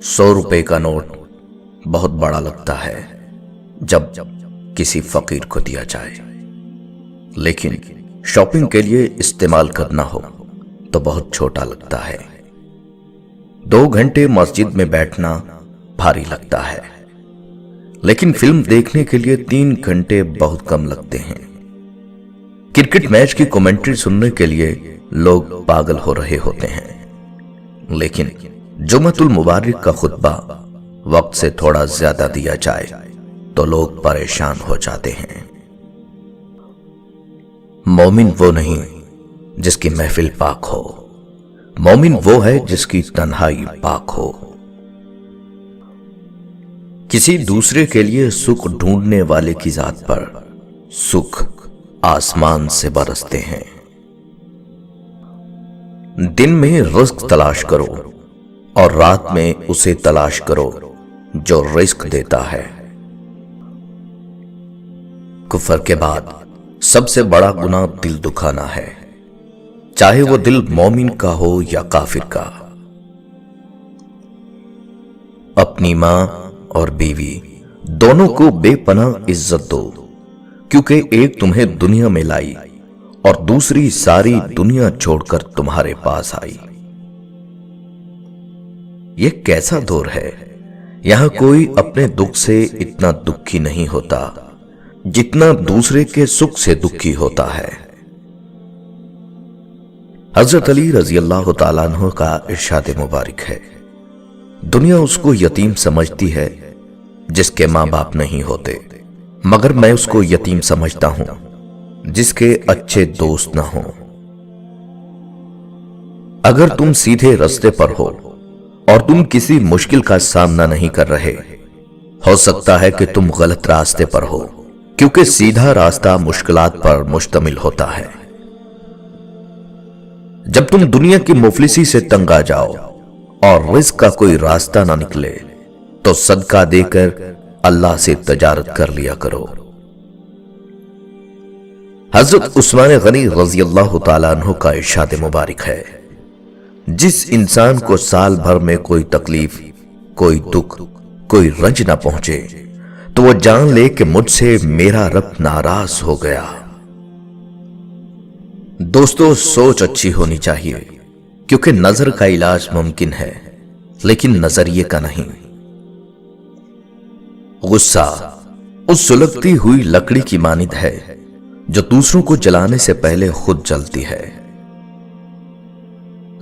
100 रुपए का नोट बहुत बड़ा लगता है जब किसी फकीर को दिया जाए, लेकिन शॉपिंग के लिए इस्तेमाल करना हो तो बहुत छोटा लगता है। 2 घंटे मस्जिद में बैठना भारी लगता है, लेकिन फिल्म देखने के लिए 3 घंटे बहुत कम लगते हैं। क्रिकेट मैच की कमेंट्री सुनने के लिए लोग पागल हो रहे होते हैं, लेकिन जुम्मतुल मुबारक का खुतबा वक्त से थोड़ा ज्यादा दिया जाए तो लोग परेशान हो जाते हैं। मोमिन वो नहीं जिसकी महफिल पाक हो, मोमिन वो है जिसकी तन्हाई पाक हो। किसी दूसरे के लिए सुख ढूंढने वाले की जात पर सुख आसमान से बरसते हैं। दिन में रिस्क तलाश करो और रात में उसे तलाश करो जो रिस्क देता है। कुफर के बाद सबसे बड़ा गुनाह दिल दुखाना है, चाहे वो दिल मोमिन का हो या काफिर का। अपनी मां और बीवी दोनों को बेपनाह इज्जत दो, क्योंकि एक तुम्हें दुनिया में लाई और दूसरी सारी दुनिया छोड़कर तुम्हारे पास आई। ये कैसा दौर है, यहां कोई अपने दुख से इतना दुखी नहीं होता जितना दूसरे के सुख से दुखी होता है। हजरत अली रजी अल्लाह तआला अन्हु का इरशाद मुबारक है, दुनिया उसको यतीम समझती है जिसके मां बाप नहीं होते, मगर मैं उसको यतीम समझता हूं जिसके अच्छे दोस्त ना हो। अगर तुम सीधे रास्ते पर हो और तुम किसी मुश्किल का सामना नहीं कर रहे, हो सकता है कि तुम गलत रास्ते पर हो, क्योंकि सीधा रास्ता मुश्किलात पर मुश्तमिल होता है। जब तुम दुनिया की मुफलिसी से तंग आ जाओ और रिज़्क का कोई रास्ता ना निकले, तो सदका देकर अल्लाह से तजारत कर लिया करो। हजरत उस्मान गनी रज़ी अल्लाह तआला अन्हु का इरशाद मुबारक है, जिस इंसान को साल भर में कोई तकलीफ, कोई दुख, कोई रंज ना पहुंचे, तो वो जान ले कि मुझसे मेरा रब नाराज हो गया। दोस्तों, सोच अच्छी होनी चाहिए, क्योंकि नजर का इलाज मुमकिन है लेकिन नजरिए का नहीं। गुस्सा उस सुलगती हुई लकड़ी की मानिंद है जो दूसरों को जलाने से पहले खुद जलती है।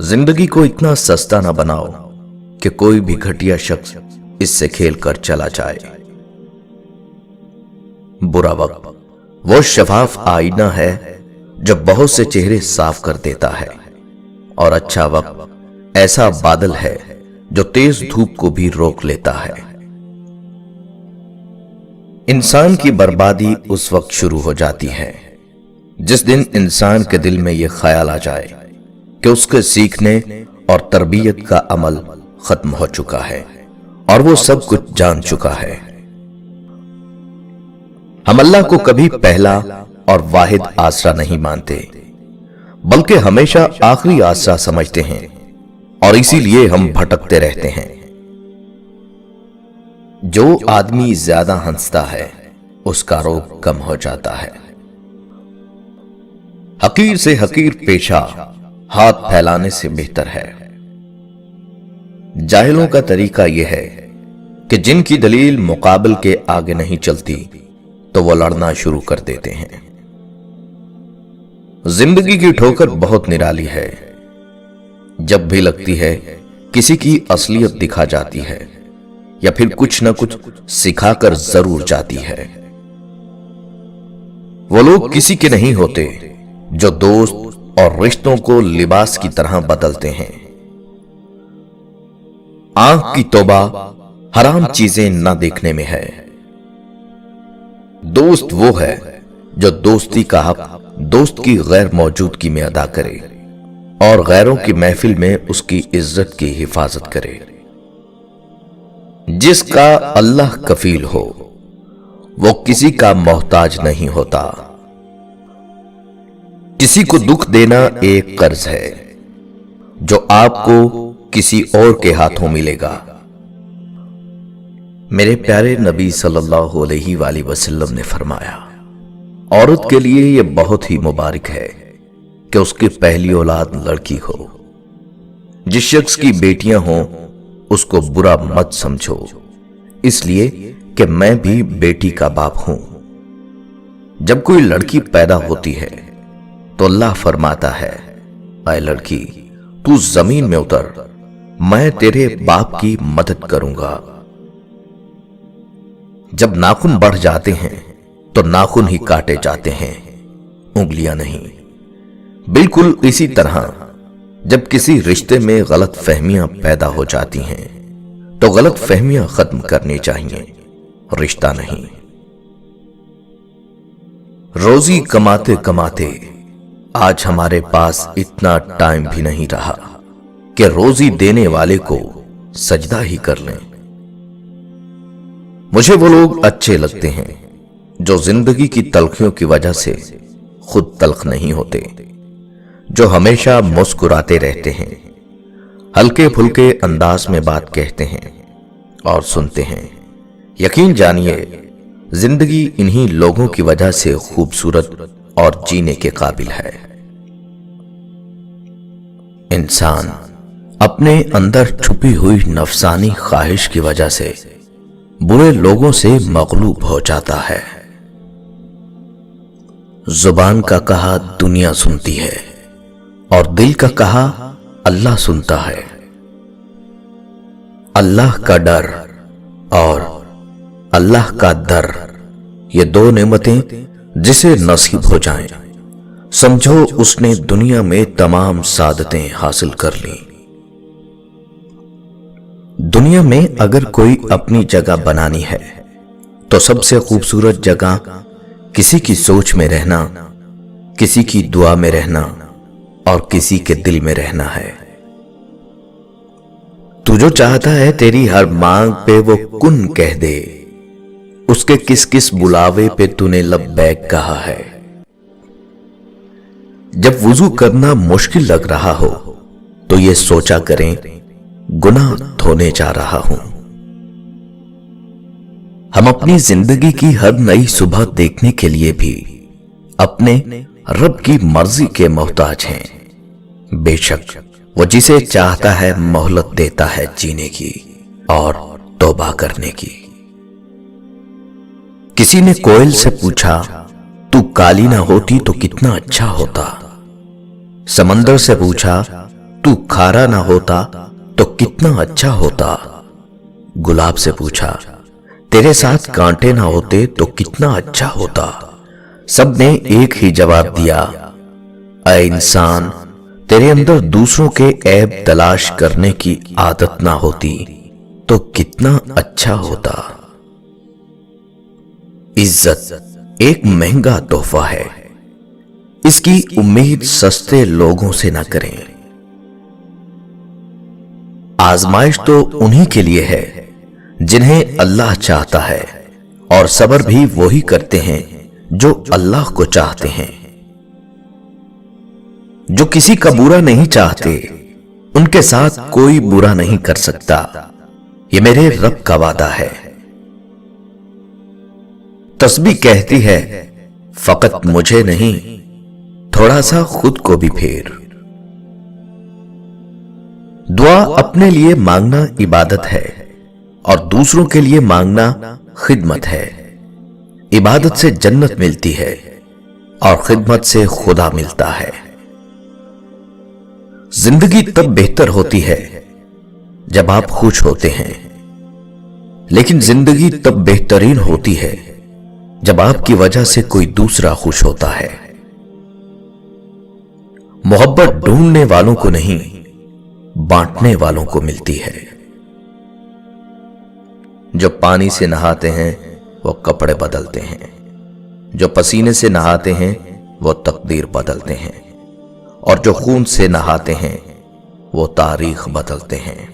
जिंदगी को इतना सस्ता ना बनाओ कि कोई भी घटिया शख्स इससे खेल कर चला जाए। बुरा वक्त वो शफाफ आईना है जो बहुत से चेहरे साफ कर देता है, और अच्छा वक्त ऐसा बादल है जो तेज धूप को भी रोक लेता है। इंसान की बर्बादी उस वक्त शुरू हो जाती है जिस दिन इंसान के दिल में यह ख्याल आ जाए कि उसके सीखने और तरबियत का अमल खत्म हो चुका है और वो सब कुछ जान चुका है। हम अल्लाह को कभी पहला और वाहिद आसरा नहीं मानते, बल्कि हमेशा आखिरी आसरा समझते हैं, और इसीलिए हम भटकते रहते हैं। जो आदमी ज्यादा हंसता है उसका रोग कम हो जाता है। हकीर से हकीर पेशा हाथ फैलाने से बेहतर है। जाहिलों का तरीका यह है कि जिनकी दलील मुकाबल के आगे नहीं चलती तो वो लड़ना शुरू कर देते हैं। जिंदगी की ठोकर बहुत निराली है, जब भी लगती है किसी की असलियत दिखा जाती है या फिर कुछ न कुछ सिखाकर जरूर जाती है। वो लोग किसी के नहीं होते जो दोस्त और रिश्तों को लिबास की तरह बदलते हैं। आंख की तौबा हराम चीजें न देखने में है। दोस्त वो है जो दोस्ती का हक दोस्त की गैर मौजूदगी में अदा करे और गैरों की महफिल में उसकी इज्जत की हिफाजत करे। जिसका अल्लाह कफील हो वो किसी का मोहताज नहीं होता। किसी को दुख देना एक कर्ज है जो आपको किसी और के हाथों मिलेगा, میرے پیارے نبی صلی اللہ علیہ وآلہ وسلم نے فرمایا، عورت کے لیے یہ بہت ہی مبارک ہے کہ اس کی پہلی اولاد لڑکی ہو۔ جس شخص کی بیٹیاں ہوں اس کو برا مت سمجھو، اس لیے کہ میں بھی بیٹی کا باپ ہوں۔ جب کوئی لڑکی پیدا ہوتی ہے تو اللہ فرماتا ہے، اے لڑکی تو زمین میں اتر، میں تیرے باپ کی مدد کروں گا۔ جب ناخن بڑھ جاتے ہیں تو ناخن ہی کاٹے جاتے ہیں، انگلیاں نہیں۔ بالکل اسی طرح جب کسی رشتے میں غلط فہمیاں پیدا ہو جاتی ہیں تو غلط فہمیاں ختم کرنی چاہیے، رشتہ نہیں۔ روزی کماتے کماتے آج ہمارے پاس اتنا ٹائم بھی نہیں رہا کہ روزی دینے والے کو سجدہ ہی کر لیں۔ مجھے وہ لوگ اچھے لگتے ہیں جو زندگی کی تلخیوں کی وجہ سے خود تلخ نہیں ہوتے، جو ہمیشہ مسکراتے رہتے ہیں، ہلکے پھلکے انداز میں بات کہتے ہیں اور سنتے ہیں۔ یقین جانیے زندگی انہی لوگوں کی وجہ سے خوبصورت اور جینے کے قابل ہے۔ انسان اپنے اندر چھپی ہوئی نفسانی خواہش کی وجہ سے برے لوگوں سے مغلوب ہو جاتا ہے۔ زبان کا کہا دنیا سنتی ہے اور دل کا کہا اللہ سنتا ہے۔ اللہ کا ڈر اور اللہ کا در، یہ دو نعمتیں جسے نصیب ہو جائیں سمجھو اس نے دنیا میں تمام سعادتیں حاصل کر لیں۔ دنیا میں اگر کوئی اپنی جگہ بنانی ہے تو سب سے خوبصورت جگہ کسی کی سوچ میں رہنا، کسی کی دعا میں رہنا اور کسی کے دل میں رہنا ہے۔ تو جو چاہتا ہے تیری ہر مانگ پہ وہ کن کہہ دے، اس کے کس کس بلاوے پہ تو نے لبیک کہا ہے۔ جب وضو کرنا مشکل لگ رہا ہو تو یہ سوچا کریں گناہ دھونے جا رہا ہوں۔ ہم اپنی زندگی کی ہر نئی صبح دیکھنے کے لیے بھی اپنے رب کی مرضی کے محتاج ہیں۔ بے شک وہ جسے چاہتا ہے مہلت دیتا ہے جینے کی اور توبہ کرنے کی۔ کسی نے کوئل سے پوچھا، تو کالی نہ ہوتی تو کتنا اچھا ہوتا۔ سمندر سے پوچھا، تو کھارا نہ ہوتا تو کتنا اچھا ہوتا۔ گلاب سے پوچھا، تیرے ساتھ کانٹے نہ ہوتے تو کتنا اچھا ہوتا۔ سب نے ایک ہی جواب دیا، اے انسان تیرے اندر دوسروں کے عیب تلاش کرنے کی عادت نہ ہوتی تو کتنا اچھا ہوتا۔ عزت ایک مہنگا تحفہ ہے، اس کی امید سستے لوگوں سے نہ کریں۔ آزمائش تو انہی کے لیے ہے جنہیں اللہ چاہتا ہے، اور صبر بھی وہی کرتے ہیں جو اللہ کو چاہتے ہیں۔ جو کسی کا برا نہیں چاہتے ان کے ساتھ کوئی برا نہیں کر سکتا، یہ میرے رب کا وعدہ ہے۔ تسبیح کہتی ہے، فقط مجھے نہیں تھوڑا سا خود کو بھی پھیر۔ دعا اپنے لیے مانگنا عبادت ہے اور دوسروں کے لیے مانگنا خدمت ہے۔ عبادت سے جنت ملتی ہے اور خدمت سے خدا ملتا ہے۔ زندگی تب بہتر ہوتی ہے جب آپ خوش ہوتے ہیں، لیکن زندگی تب بہترین ہوتی ہے جب آپ کی وجہ سے کوئی دوسرا خوش ہوتا ہے۔ محبت ڈھونڈنے والوں کو نہیں، بانٹنے والوں کو ملتی ہے۔ جو پانی سے نہاتے ہیں وہ کپڑے بدلتے ہیں، جو پسینے سے نہاتے ہیں وہ تقدیر بدلتے ہیں، اور جو خون سے نہاتے ہیں وہ تاریخ بدلتے ہیں۔